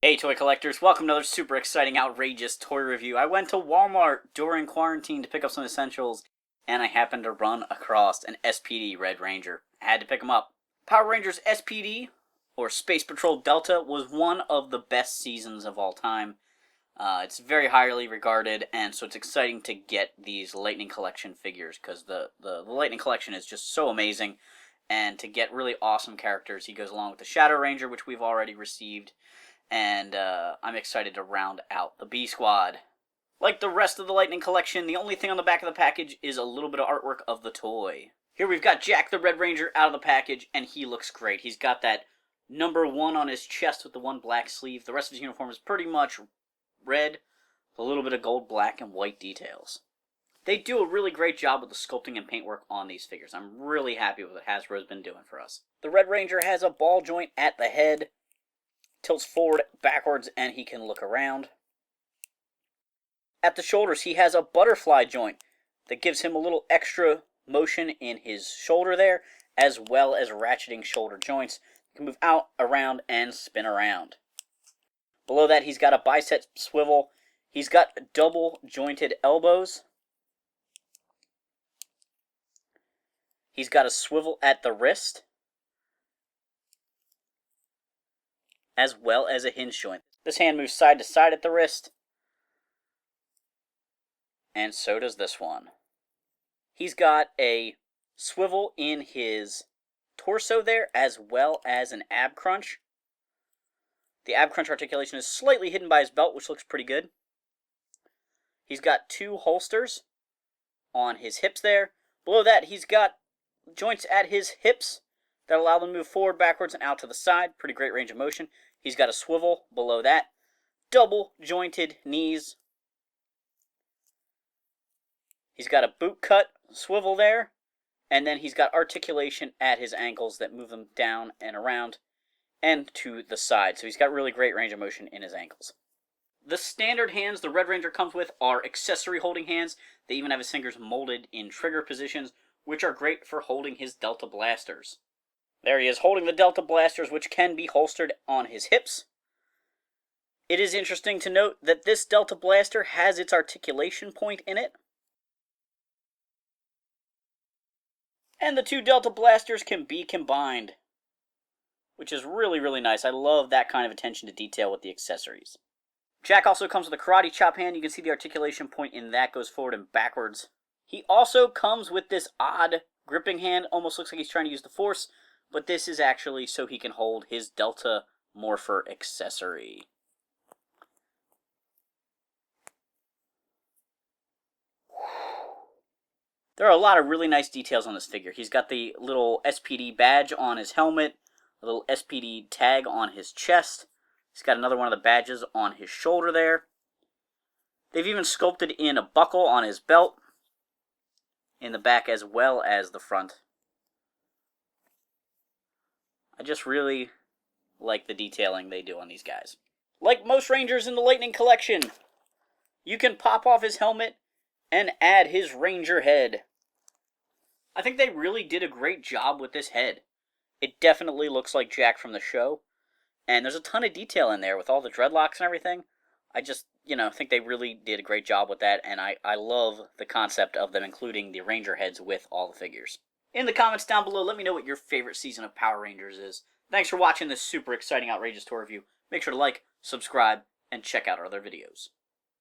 Hey toy collectors, welcome to another super exciting outrageous toy review. I went to Walmart during quarantine to pick up some essentials, and I happened to run across an SPD Red Ranger. I had to pick them up. Power Rangers SPD, or Space Patrol Delta, was one of the best seasons of all time. It's very highly regarded, and so it's exciting to get these Lightning Collection figures, because the Lightning Collection is just so amazing, and to get really awesome characters. He goes along with the Shadow Ranger, which we've already received. And I'm excited to round out the B Squad. Like the rest of the Lightning Collection, the only thing on the back of the package is a little bit of artwork of the toy. Here we've got Jack the Red Ranger out of the package, and he looks great. He's got that number 1 on his chest with the one black sleeve. The rest of his uniform is pretty much red, with a little bit of gold, black, and white details. They do a really great job with the sculpting and paintwork on these figures. I'm really happy with what Hasbro's been doing for us. The Red Ranger has a ball joint at the head, tilts forward, backwards, and he can look around. At the shoulders, he has a butterfly joint that gives him a little extra motion in his shoulder there, as well as ratcheting shoulder joints. He can move out, around, and spin around. Below that, he's got a bicep swivel. He's got double jointed elbows. He's got a swivel at the wrist, as well as a hinge joint. This hand moves side to side at the wrist, and so does this one. He's got a swivel in his torso there, as well as an ab crunch. The ab crunch articulation is slightly hidden by his belt, which looks pretty good. He's got 2 holsters on his hips there. Below that, he's got joints at his hips that allow them to move forward, backwards, and out to the side. Pretty great range of motion. He's got a swivel below that. Double jointed knees. He's got a boot cut swivel there. And then he's got articulation at his ankles that move them down and around and to the side. So he's got really great range of motion in his ankles. The standard hands the Red Ranger comes with are accessory holding hands. They even have his fingers molded in trigger positions, which are great for holding his Delta blasters. There he is, holding the Delta blasters, which can be holstered on his hips. It is interesting to note that this Delta blaster has its articulation point in it. And the 2 Delta blasters can be combined, which is really, really nice. I love that kind of attention to detail with the accessories. Jack also comes with a karate chop hand. You can see the articulation point in that goes forward and backwards. He also comes with this odd gripping hand. Almost looks like he's trying to use the force, but this is actually so he can hold his Delta Morpher accessory. There are a lot of really nice details on this figure. He's got the little SPD badge on his helmet, a little SPD tag on his chest. He's got another one of the badges on his shoulder there. They've even sculpted in a buckle on his belt, in the back as well as the front. I just really like the detailing they do on these guys. Like most Rangers in the Lightning Collection, you can pop off his helmet and add his Ranger head. I think they really did a great job with this head. It definitely looks like Jack from the show, and there's a ton of detail in there with all the dreadlocks and everything. I just, think they really did a great job with that, and I love the concept of them including the Ranger heads with all the figures. In the comments down below, let me know what your favorite season of Power Rangers is. Thanks for watching this super exciting, outrageous toy review. Make sure to like, subscribe, and check out our other videos.